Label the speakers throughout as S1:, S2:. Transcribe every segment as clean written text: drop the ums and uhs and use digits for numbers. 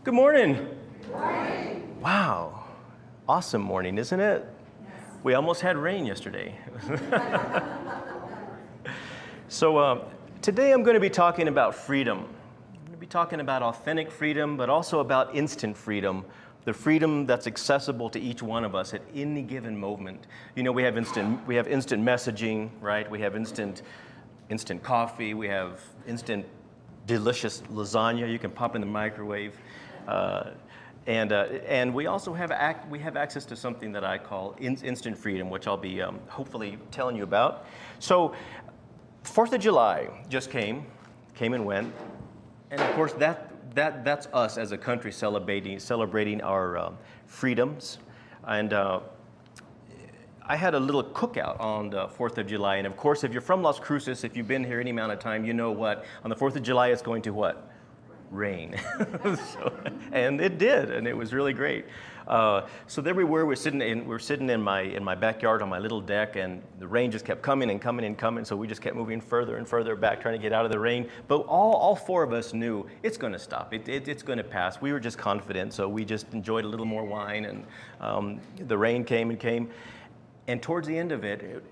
S1: Good morning. Good morning. Wow. Awesome morning, isn't it? Yes. We almost had rain yesterday. So today I'm going to be talking about freedom. I'm going to be talking about authentic freedom, but also about instant freedom, the freedom that's accessible to each one of us at any given moment. You know, we have instant messaging, right? We have instant coffee. We have instant delicious lasagna you can pop in the microwave. And we also have access to something that I call instant freedom, which I'll be hopefully telling you about. So 4th of July just came and went. And of course that's us as a country celebrating our freedoms. And I had a little cookout on the 4th of July. And of course, if you're from Las Cruces, if you've been here any amount of time, you know what? On the 4th of July, it's going to what? Rain. And it did, and it was really great. So there we were. We're sitting in my backyard on my little deck, and the rain just kept coming and coming and coming. So we just kept moving further and further back, trying to get out of the rain. But all four of us knew it's going to stop. It's going to pass. We were just confident, so we just enjoyed a little more wine, and the rain came and came. And towards the end of it,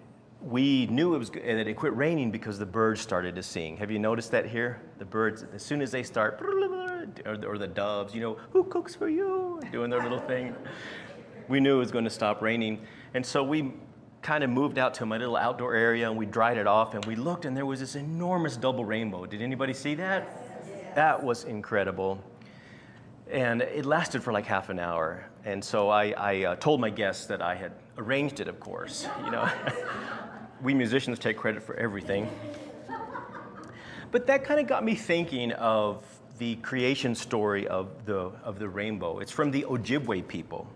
S1: we knew that it quit raining because the birds started to sing. Have you noticed that here? The birds, as soon as they start, or the doves, you know, who cooks for you? Doing their little thing. We knew it was going to stop raining. And so we kind of moved out to my little outdoor area and we dried it off and we looked and there was this enormous double rainbow. Did anybody see that? Yes. That was incredible. And it lasted for like half an hour. And so I told my guests that I had arranged it, of course. You know, we musicians take credit for everything. But that kind of got me thinking of the creation story of the rainbow. It's from the Ojibwe people.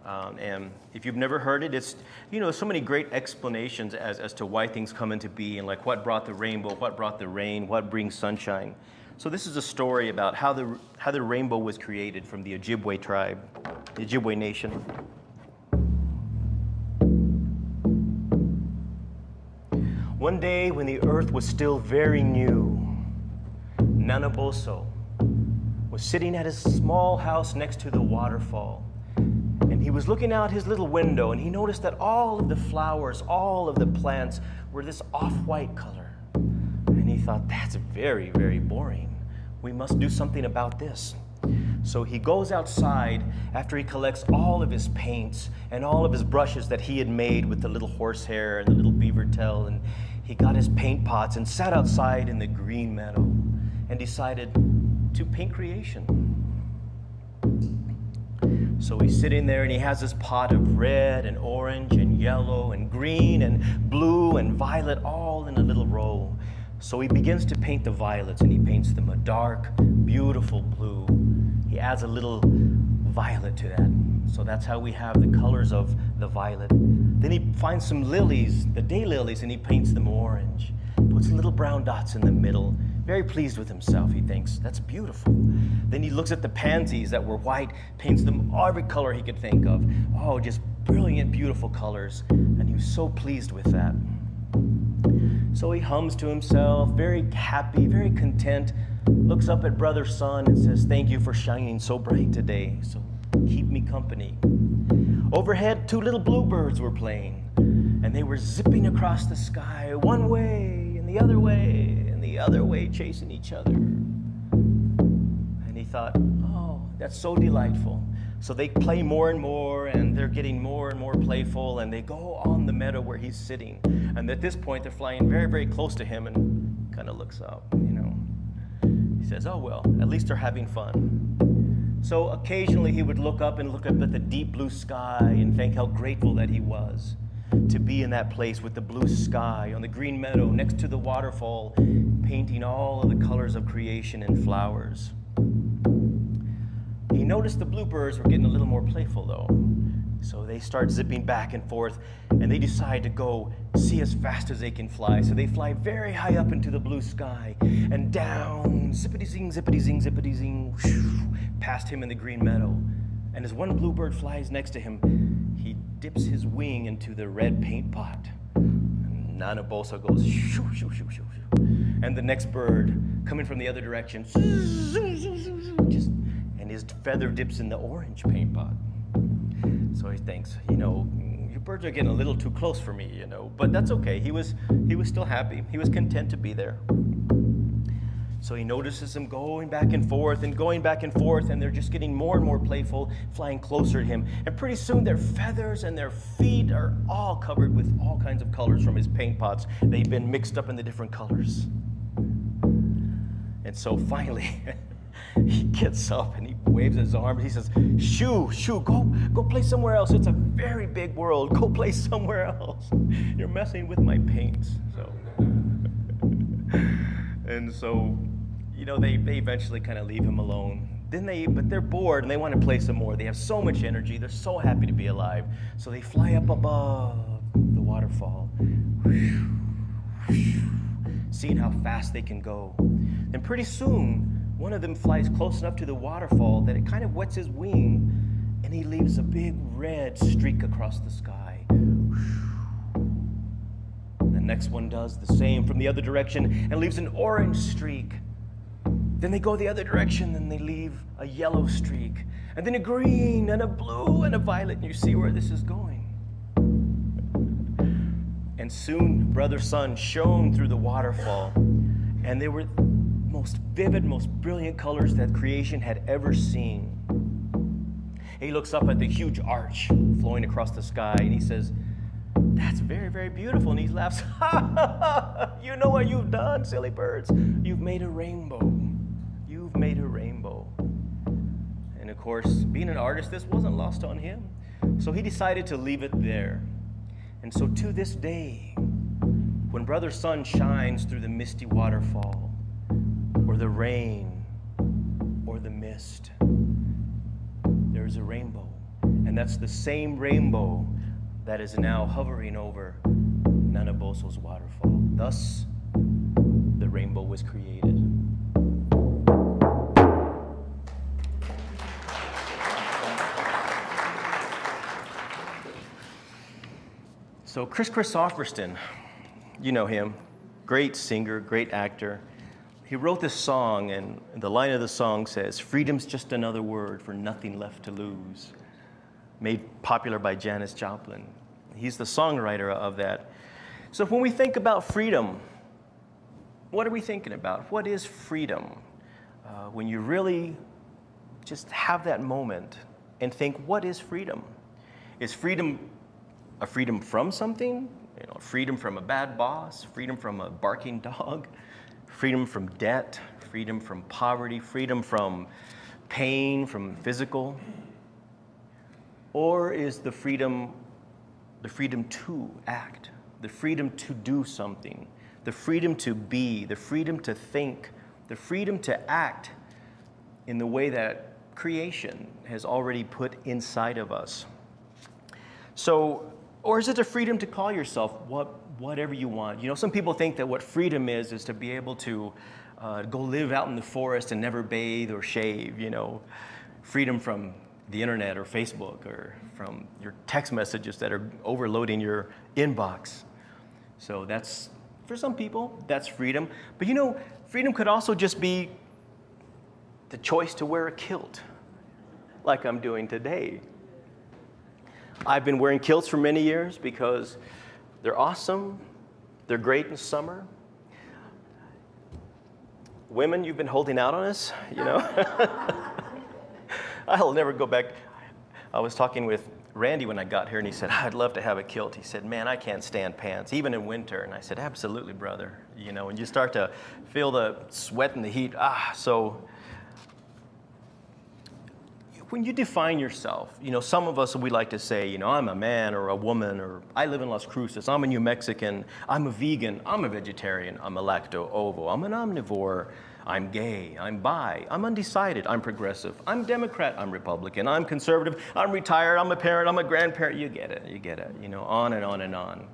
S1: And if you've never heard it, it's, you know, so many great explanations as to why things come into being, like what brought the rainbow, what brought the rain, what brings sunshine. So this is a story about how the rainbow was created from the Ojibwe tribe, the Ojibwe nation. One day when the earth was still very new, Nanaboso was sitting at his small house next to the waterfall. And he was looking out his little window and he noticed that all of the flowers, all of the plants were this off-white color. And he thought, that's very, very boring. We must do something about this. So he goes outside after he collects all of his paints and all of his brushes that he had made with the little horsehair and the little beaver tail. And he got his paint pots and sat outside in the green meadow and decided to paint creation. So he's sitting there and he has this pot of red and orange and yellow and green and blue and violet all in a little row. So he begins to paint the violets and he paints them a dark, beautiful blue. He adds a little violet to that. So that's how we have the colors of the violet. Then he finds some lilies, the daylilies, and he paints them orange. Puts little brown dots in the middle. Very pleased with himself, he thinks, that's beautiful. Then he looks at the pansies that were white, paints them every color he could think of. Oh, just brilliant, beautiful colors. And he was so pleased with that. So he hums to himself, very happy, very content, looks up at brother sun and says, thank you for shining so bright today, so keep me company. Overhead, two little bluebirds were playing, and they were zipping across the sky, one way and the other way, and the other way, chasing each other. And he thought, oh, that's so delightful. So they play more and more, and they're getting more and more playful, and they go on the meadow where he's sitting. And at this point, they're flying very, very close to him and kind of looks up, you know. He says, oh, well, at least they're having fun. So occasionally he would look up at the deep blue sky and think how grateful that he was to be in that place with the blue sky on the green meadow next to the waterfall, painting all of the colors of creation and flowers. He noticed the bluebirds were getting a little more playful, though. So they start zipping back and forth, and they decide to go see as fast as they can fly. So they fly very high up into the blue sky, and down, zippity-zing, zippity-zing, zippity-zing, whoosh, past him in the green meadow. And as one bluebird flies next to him, he dips his wing into the red paint pot. And Nanabosa goes, shoo, shoo, shoo, shoo, shoo. And the next bird, coming from the other direction, just, and his feather dips in the orange paint pot. So he thinks, your birds are getting a little too close for me, but that's okay. He was still happy. He was content to be there. So he notices them going back and forth, and they're just getting more and more playful, flying closer to him. And pretty soon their feathers and their feet are all covered with all kinds of colors from his paint pots. They've been mixed up in the different colors. And so finally, he gets up and he waves his arms. He says, shoo, go play somewhere else. It's a very big world. Go play somewhere else. You're messing with my paints. And so, they eventually kind of leave him alone. But they're bored and they want to play some more. They have so much energy. They're so happy to be alive. So they fly up above the waterfall, seeing how fast they can go. And pretty soon, one of them flies close enough to the waterfall that it kind of wets his wing, and he leaves a big red streak across the sky. The next one does the same from the other direction and leaves an orange streak. Then they go the other direction and they leave a yellow streak, and then a green and a blue and a violet, and you see where this is going. And soon brother sun shone through the waterfall, and they were most vivid, most brilliant colors that creation had ever seen. He looks up at the huge arch flowing across the sky, and he says, "That's very, very beautiful." And he laughs, "Ha ha ha! You know what you've done, silly birds? You've made a rainbow. You've made a rainbow." And of course, being an artist, this wasn't lost on him. So he decided to leave it there. And so to this day, when brother sun shines through the misty waterfall, or the rain, or the mist, there's a rainbow. And that's the same rainbow that is now hovering over Nanaboso's waterfall. Thus, the rainbow was created. So Chris Christopherson, you know him, great singer, great actor. He wrote this song, and the line of the song says, "Freedom's just another word for nothing left to lose," made popular by Janis Joplin. He's the songwriter of that. So when we think about freedom, what are we thinking about? What is freedom? When you really just have that moment and think, what is freedom? Is freedom a freedom from something? Freedom from a bad boss, freedom from a barking dog, freedom from debt, freedom from poverty, freedom from pain, from physical? Or is the freedom to act, the freedom to do something, the freedom to be, the freedom to think, the freedom to act in the way that creation has already put inside of us? So, or is it the freedom to call yourself whatever you want? Some people think that what freedom is to be able to go live out in the forest and never bathe or shave, freedom from the internet or Facebook or from your text messages that are overloading your inbox. So that's, for some people, that's freedom. But freedom could also just be the choice to wear a kilt, like I'm doing today. I've been wearing kilts for many years because they're awesome. They're great in summer. Women, you've been holding out on us, I'll never go back. I was talking with Randy when I got here, and he said, "I'd love to have a kilt." He said, "Man, I can't stand pants, even in winter." And I said, "Absolutely, brother." And you start to feel the sweat and the heat. So when you define yourself, some of us, we like to say, I'm a man or a woman, or I live in Las Cruces, I'm a New Mexican, I'm a vegan, I'm a vegetarian, I'm a lacto-ovo, I'm an omnivore, I'm gay, I'm bi, I'm undecided, I'm progressive, I'm Democrat, I'm Republican, I'm conservative, I'm retired, I'm a parent, I'm a grandparent. You get it, on and on and on.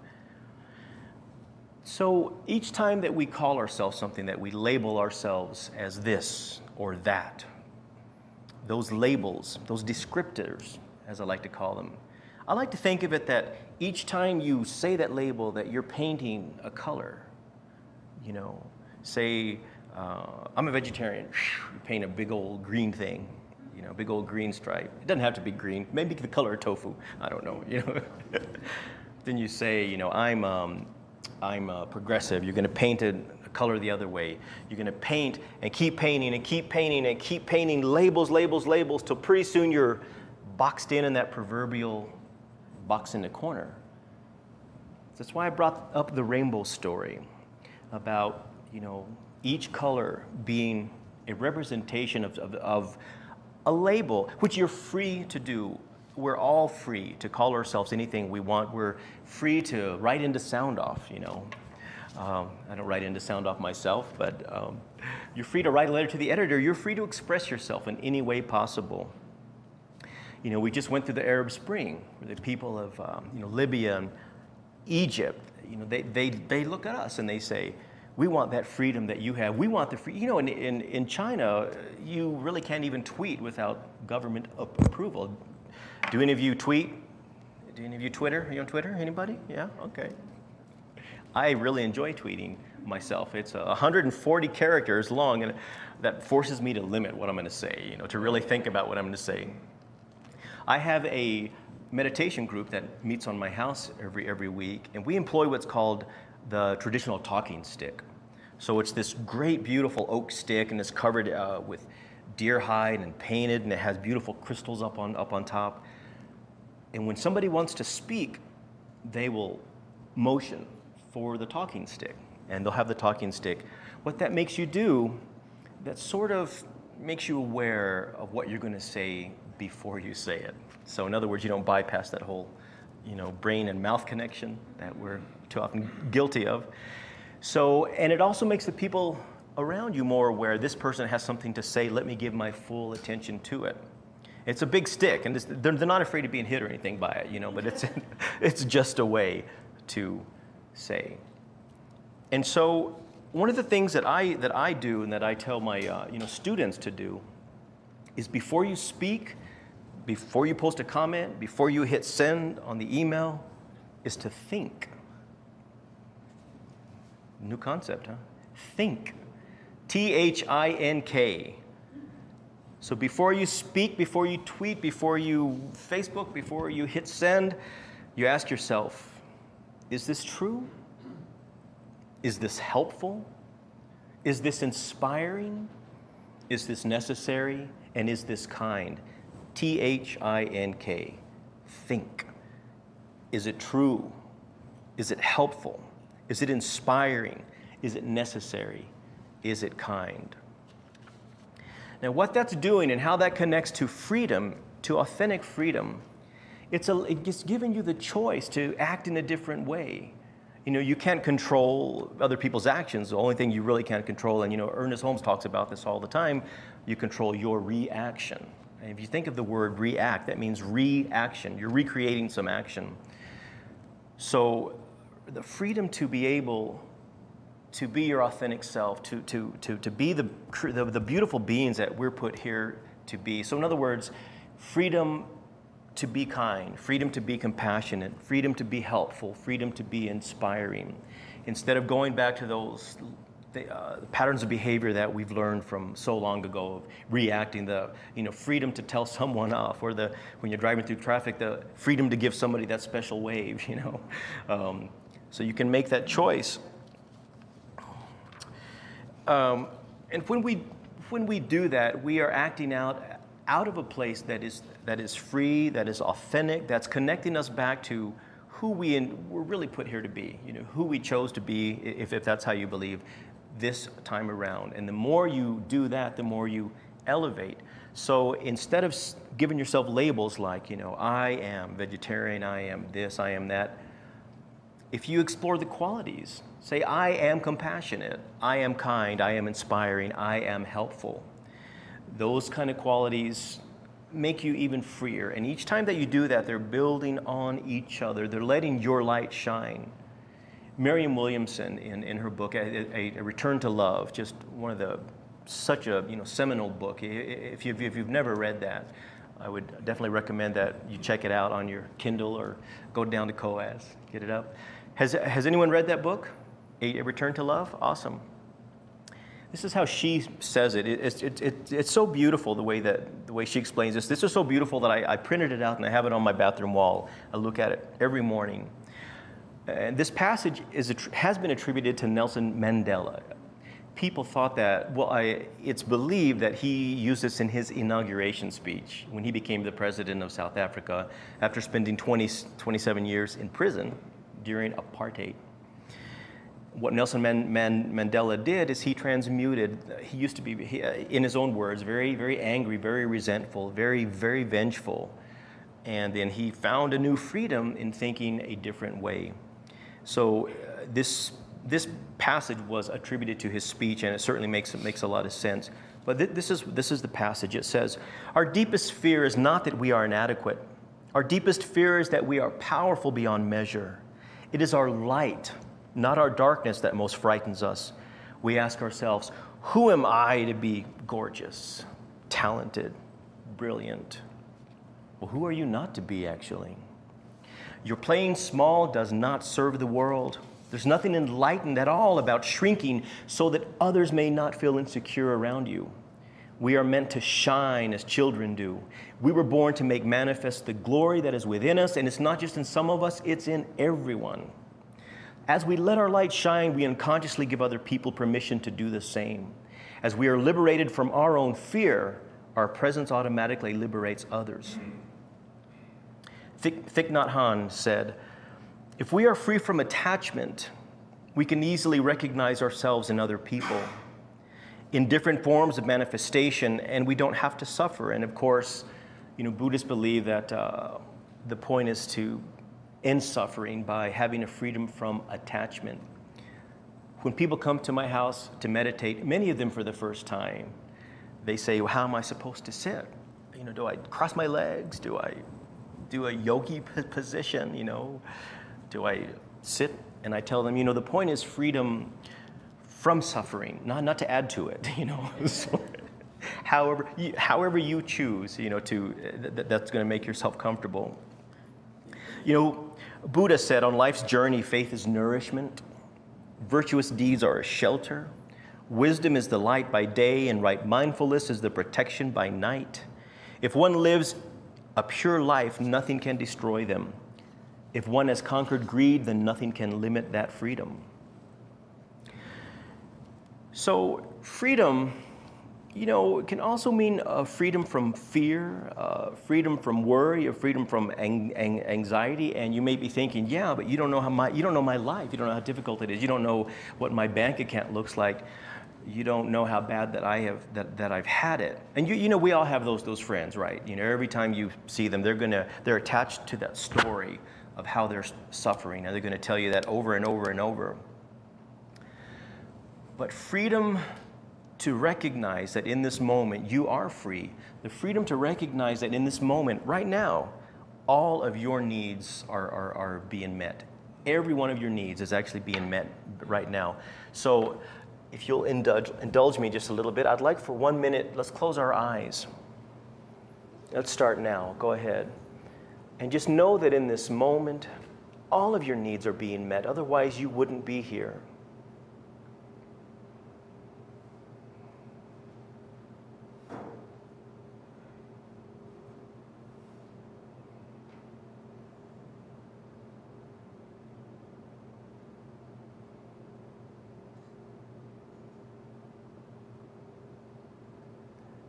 S1: So each time that we call ourselves something, that we label ourselves as this or that, those labels, those descriptors, as I like to call them, I like to think of it that each time you say that label, that you're painting a color. Say, I'm a vegetarian, you paint a big old green thing. you know, big old green stripe. It doesn't have to be green. Maybe the color of tofu. I don't know. You know. Then you say, you know, I'm progressive. You're going to paint a color the other way. You're going to paint and keep painting and keep painting and keep painting labels, labels, labels, till pretty soon you're boxed in that proverbial box in the corner. That's why I brought up the rainbow story about, you know, each color being a representation of a label, which you're free to do. We're all free to call ourselves anything we want. We're free to write into sound off, you know. I don't write into sound off myself, but you're free to write a letter to the editor. You're free to express yourself in any way possible. You know, we just went through the Arab Spring, where the people of you know, Libya and Egypt, you know, they look at us and they say, we want that freedom that you have. We want the free. You know, in China, you really can't even tweet without government approval. Do any of you tweet? Do any of you Twitter? Are you on Twitter? Anybody? Yeah? Okay. I really enjoy tweeting myself. It's 140 characters long, and that forces me to limit what I'm going to say, you know, to really think about what I'm going to say. I have a meditation group that meets on my house every week, and we employ what's called the traditional talking stick. So it's this great, beautiful oak stick, and it's covered with deer hide and painted, and it has beautiful crystals up on top. And when somebody wants to speak, they will motion for the talking stick, and they'll have the talking stick. What that makes you do, that sort of makes you aware of what you're going to say before you say it. So in other words, you don't bypass that whole, you know, brain and mouth connection that we're too often guilty of. So, and it also makes the people around you more aware, this person has something to say, let me give my full attention to it. It's a big stick, and they're not afraid of being hit or anything by it, you know, but it's just a way to say. And so one of the things that I do and that I tell my you know, students to do is before you speak, before you post a comment, before you hit send on the email, is to think. New concept, huh? Think. T-H-I-N-K. So before you speak, before you tweet, before you Facebook, before you hit send, you ask yourself, is this true? Is this helpful? Is this inspiring? Is this necessary? And is this kind? T-H-I-N-K. Think. Is it true? Is it helpful? Is it inspiring? Is it necessary? Is it kind? Now, what that's doing and how that connects to freedom, to authentic freedom, it's giving you the choice to act in a different way. You know, you can't control other people's actions. The only thing you really can't control, and you know, Ernest Holmes talks about this all the time, you control your reaction. And if you think of the word react, that means reaction. You're recreating some action. So the freedom to be able to be your authentic self, to be the beautiful beings that we're put here to be. So in other words, freedom to be kind, freedom to be compassionate, freedom to be helpful, freedom to be inspiring. Instead of going back to those the patterns of behavior that we've learned from so long ago of reacting, the freedom to tell someone off, or when you're driving through traffic, the freedom to give somebody that special wave, so you can make that choice. And when we do that, we are acting out of a place that is free, that is authentic, that's connecting us back to who we're really put here to be, who we chose to be, if that's how you believe, this time around. And the more you do that, the more you elevate. So instead of giving yourself labels like, I am vegetarian, I am this, I am that, if you explore the qualities, say, I am compassionate, I am kind, I am inspiring, I am helpful. Those kind of qualities make you even freer. And each time that you do that, they're building on each other. They're letting your light shine. Marianne Williamson, in her book, a Return to Love, just such a seminal book. If you've never read that, I would definitely recommend that you check it out on your Kindle or go down to Coas, get it up. Has anyone read that book, A Return to Love? Awesome. This is how she says it. It's so beautiful the way she explains this. This is so beautiful that I printed it out and I have it on my bathroom wall. I look at it every morning. And this passage has been attributed to Nelson Mandela. People thought that, it's believed that he used this in his inauguration speech when he became the president of South Africa after spending 27 years in prison during apartheid. What Nelson Mandela did is he transmuted, he used to be, in his own words, very, very angry, very resentful, very, very vengeful. And then he found a new freedom in thinking a different way. So this passage was attributed to his speech, and it certainly makes a lot of sense. But this is the passage. It says, "Our deepest fear is not that we are inadequate. Our deepest fear is that we are powerful beyond measure. It is our light, not our darkness, that most frightens us. We ask ourselves, who am I to be gorgeous, talented, brilliant? Well, who are you not to be, actually? Your playing small does not serve the world. There's nothing enlightened at all about shrinking so that others may not feel insecure around you. We are meant to shine as children do. We were born to make manifest the glory that is within us, and it's not just in some of us, it's in everyone. As we let our light shine, we unconsciously give other people permission to do the same. As we are liberated from our own fear, our presence automatically liberates others." Thich Nhat Hanh said, "If we are free from attachment, we can easily recognize ourselves in other people, in different forms of manifestation, and we don't have to suffer." And of course, Buddhists believe that the point is to end suffering by having a freedom from attachment. When people come to my house to meditate, many of them for the first time, they say, well, how am I supposed to sit? Do I cross my legs? Do I do a yogi position? Do I sit? And I tell them, the point is freedom from suffering, not to add to it, So, however you choose, that's going to make yourself comfortable. Buddha said, on life's journey, faith is nourishment. Virtuous deeds are a shelter. Wisdom is the light by day, and right mindfulness is the protection by night. If one lives a pure life, nothing can destroy them. If one has conquered greed, then nothing can limit that freedom. So freedom, it can also mean freedom from fear, freedom from worry, or freedom from anxiety. And you may be thinking, yeah, but you don't know my life. You don't know how difficult it is. You don't know what my bank account looks like. You don't know how bad that I've had it. And we all have those friends, right? Every time you see them, they're attached to that story of how they're suffering, and they're going to tell you that over and over and over. But freedom to recognize that in this moment you are free, the freedom to recognize that in this moment, right now, all of your needs are being met. Every one of your needs is actually being met right now. So if you'll indulge me just a little bit, I'd like for 1 minute, let's close our eyes. Let's start now. Go ahead. And just know that in this moment, all of your needs are being met. Otherwise, you wouldn't be here.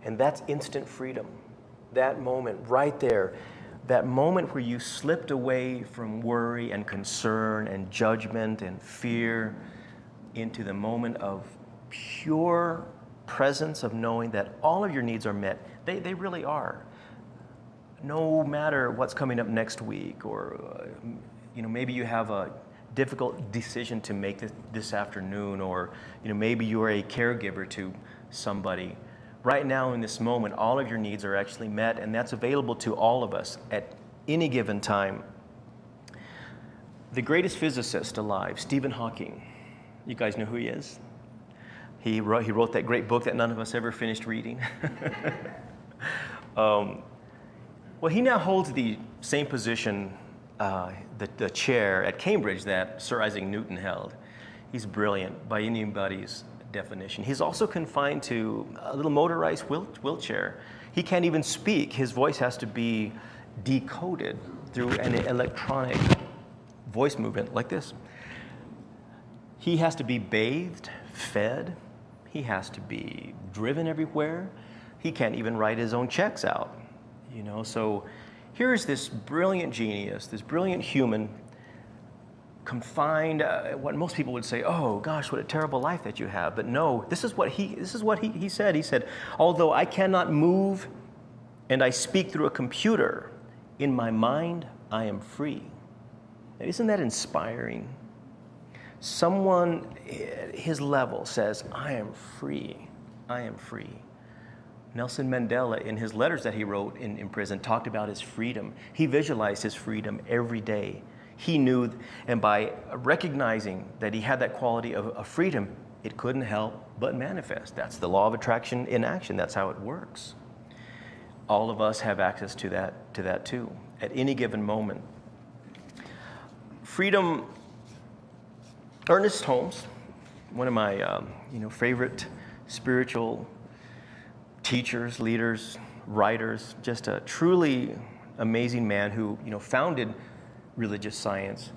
S1: And that's instant freedom. That moment right there, that moment where you slipped away from worry and concern and judgment and fear into the moment of pure presence of knowing that all of your needs are met. They really are. No matter what's coming up next week, or maybe you have a difficult decision to make this afternoon, or maybe you are a caregiver to somebody. Right now in this moment, all of your needs are actually met, and that's available to all of us at any given time. The greatest physicist alive, Stephen Hawking, you guys know who he is? He wrote that great book that none of us ever finished reading. Well, he now holds the same position, the chair at Cambridge that Sir Isaac Newton held. He's brilliant by anybody's definition. He's also confined to a little motorized wheelchair. He can't even speak. His voice has to be decoded through an electronic voice movement like this. He has to be bathed, fed. He has to be driven everywhere. He can't even write his own checks out, you know. So here's this brilliant genius, this brilliant human, confined. What most people would say, "Oh gosh, what a terrible life that you have." But no, this is what he said. He said, "Although I cannot move, and I speak through a computer, in my mind I am free." And isn't that inspiring? Someone at his level says, "I am free. I am free." Nelson Mandela, in his letters that he wrote in prison, talked about his freedom. He visualized his freedom every day. He knew, and by recognizing that he had that quality of freedom, it couldn't help but manifest. That's the law of attraction in action. That's how it works. All of us have access to that too, at any given moment. Freedom. Ernest Holmes, one of my favorite spiritual teachers, leaders, writers, just a truly amazing man who founded religious science.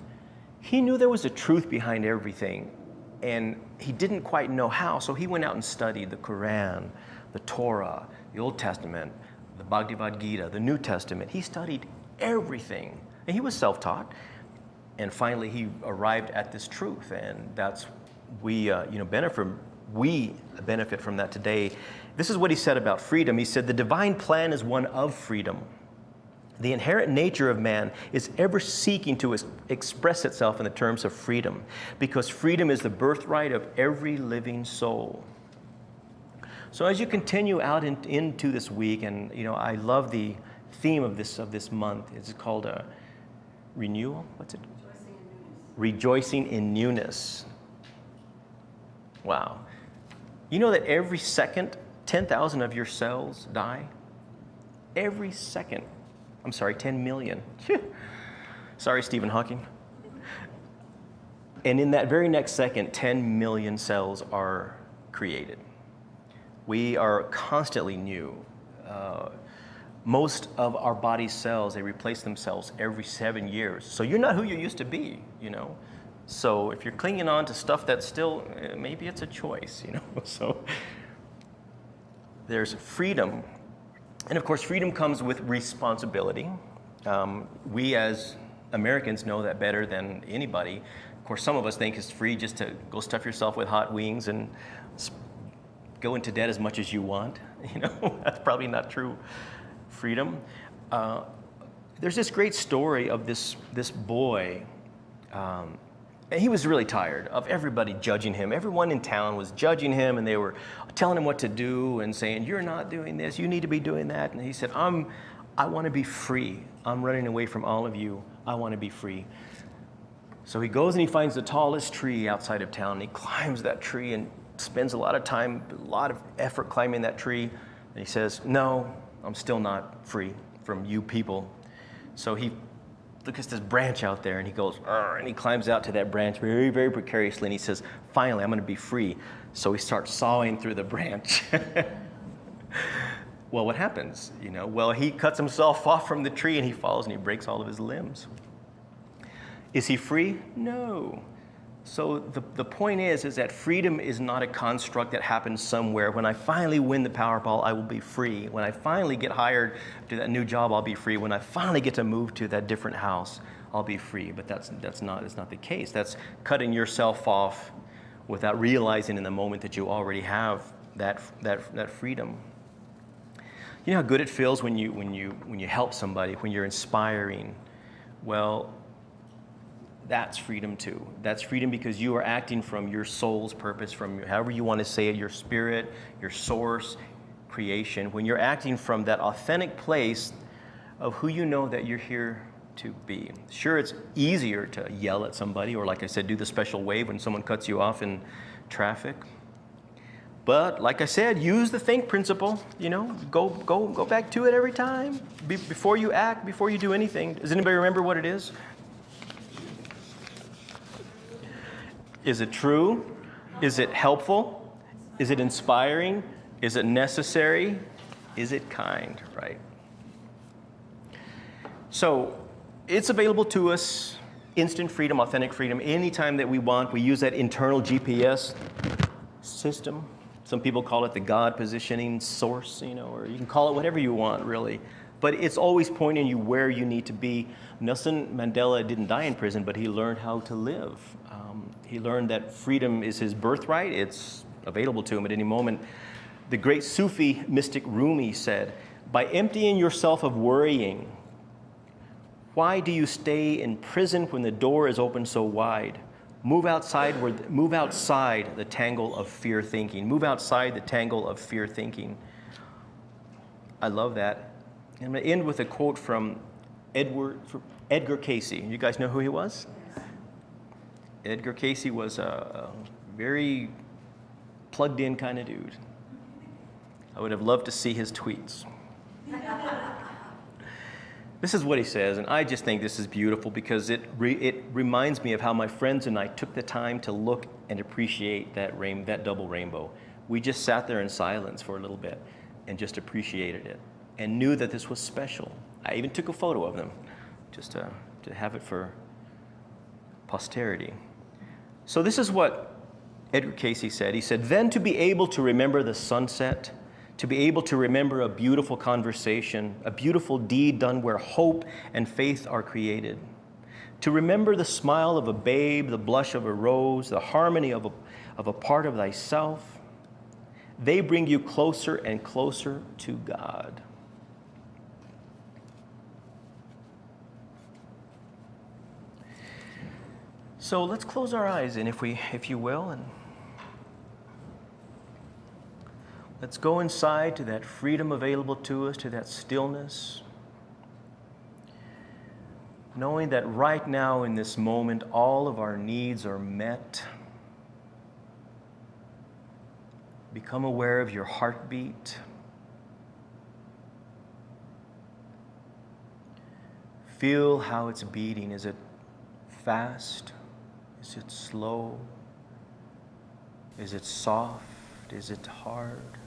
S1: He knew there was a truth behind everything, and he didn't quite know how, so he went out and studied the Quran, the Torah, the Old Testament, the Bhagavad Gita, the New Testament. He studied everything, and he was self-taught. And finally, he arrived at this truth, and that's we benefit from that today. This is what he said about freedom. He said, "The divine plan is one of freedom. The inherent nature of man is ever seeking to express itself in the terms of freedom, because freedom is the birthright of every living soul." So as you continue out into this week, and I love the theme of this month. It's called renewal. What's it? Rejoicing in newness. Wow. You know that every second, 10,000 of your cells die? Every second. I'm sorry, 10 million. Sorry, Stephen Hawking. And in that very next second, 10 million cells are created. We are constantly new. Most of our body's cells, they replace themselves every 7 years. So you're not who you used to be, So if you're clinging on to stuff that's still, maybe it's a choice, So there's freedom. And of course, freedom comes with responsibility. We as Americans know that better than anybody. Of course, some of us think it's free just to go stuff yourself with hot wings and go into debt as much as you want. That's probably not true. Freedom. There's this great story of this boy. And he was really tired of everybody judging him. Everyone in town was judging him, and they were telling him what to do and saying, "You're not doing this. You need to be doing that." And he said, I want to be free. I'm running away from all of you. I want to be free. So he goes and he finds the tallest tree outside of town. And he climbs that tree and spends a lot of time, a lot of effort climbing that tree. And he says, "No, I'm still not free from you people." So he looks at this branch out there, and he goes, "Arr," and he climbs out to that branch very, very precariously, and he says, "Finally, I'm going to be free." So he starts sawing through the branch. Well, what happens? Well, he cuts himself off from the tree, and he falls, and he breaks all of his limbs. Is he free? No. So the point is that freedom is not a construct that happens somewhere. When I finally win the Powerball, I will be free. When I finally get hired to that new job, I'll be free. When I finally get to move to that different house, I'll be free. But that's not the case. That's cutting yourself off without realizing in the moment that you already have that freedom. You know how good it feels when you help somebody, when you're inspiring. Well, that's freedom too. That's freedom because you are acting from your soul's purpose, from however you want to say it, your spirit, your source, creation. When you're acting from that authentic place of who you know that you're here to be. Sure, it's easier to yell at somebody or, like I said, do the special wave when someone cuts you off in traffic. But like I said, use the think principle. Go back to it every time before you act, before you do anything. Does anybody remember what it is? Is it true? Is it helpful? Is it inspiring? Is it necessary? Is it kind, right? So it's available to us, instant freedom, authentic freedom, anytime that we want. We use that internal GPS system. Some people call it the God positioning source, or you can call it whatever you want, really. But it's always pointing you where you need to be. Nelson Mandela didn't die in prison, but he learned how to live. He learned that freedom is his birthright. It's available to him at any moment. The great Sufi mystic Rumi said, "By emptying yourself of worrying, why do you stay in prison when the door is open so wide? Move outside the tangle of fear thinking. Move outside the tangle of fear thinking." I love that. I'm going to end with a quote from Edgar Casey. You guys know who he was? Edgar Casey was a very plugged in kind of dude. I would have loved to see his tweets. This is what he says, and I just think this is beautiful because it reminds me of how my friends and I took the time to look and appreciate that double rainbow. We just sat there in silence for a little bit and just appreciated it and knew that this was special. I even took a photo of them just to have it for posterity. So this is what Edgar Casey said. He said, "Then to be able to remember the sunset, to be able to remember a beautiful conversation, a beautiful deed done where hope and faith are created. To remember the smile of a babe, the blush of a rose, the harmony of a part of thyself, they bring you closer and closer to God." So let's close our eyes, and if you will, and let's go inside to that freedom available to us, to that stillness, knowing that right now in this moment, all of our needs are met. Become aware of your heartbeat. Feel how it's beating. Is it fast? Is it slow? Is it soft? Is it hard?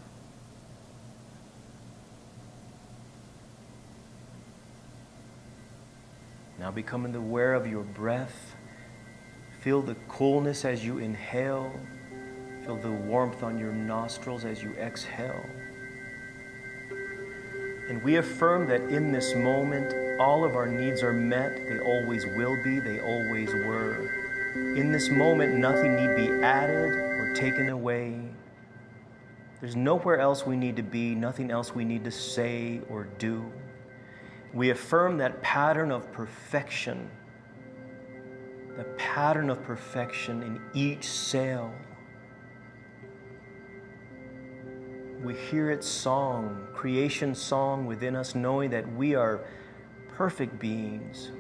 S1: Now becoming aware of your breath. Feel the coolness as you inhale. Feel the warmth on your nostrils as you exhale. And we affirm that in this moment, all of our needs are met. They always will be. They always were. In this moment, nothing need be added or taken away. There's nowhere else we need to be, nothing else we need to say or do. We affirm that pattern of perfection, the pattern of perfection in each cell. We hear its song, creation song within us, knowing that we are perfect beings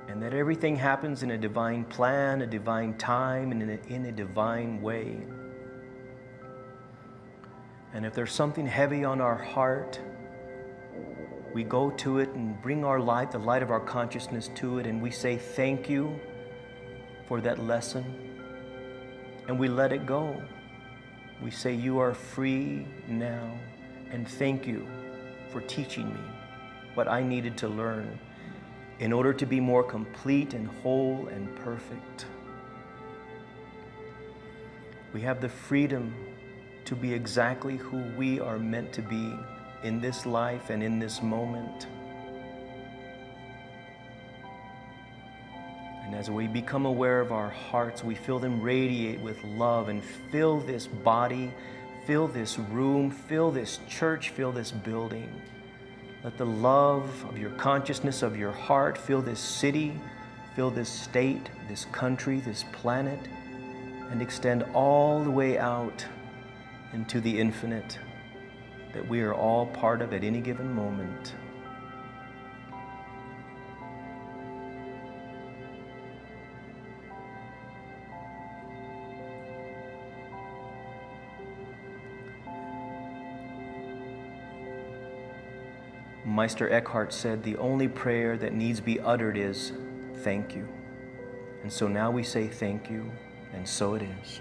S1: and that everything happens in a divine plan, a divine time, and in a divine way. And if there's something heavy on our heart, we go to it and bring our light, the light of our consciousness to it, and we say thank you for that lesson, and we let it go. We say you are free now, and thank you for teaching me what I needed to learn in order to be more complete and whole and perfect. We have the freedom to be exactly who we are meant to be in this life and in this moment. And as we become aware of our hearts, we feel them radiate with love and fill this body, fill this room, fill this church, fill this building. Let the love of your consciousness, of your heart, fill this city, fill this state, this country, this planet, and extend all the way out into the infinite that we are all part of at any given moment. Meister Eckhart said, the only prayer that needs be uttered is, thank you. And so now we say thank you, and so it is.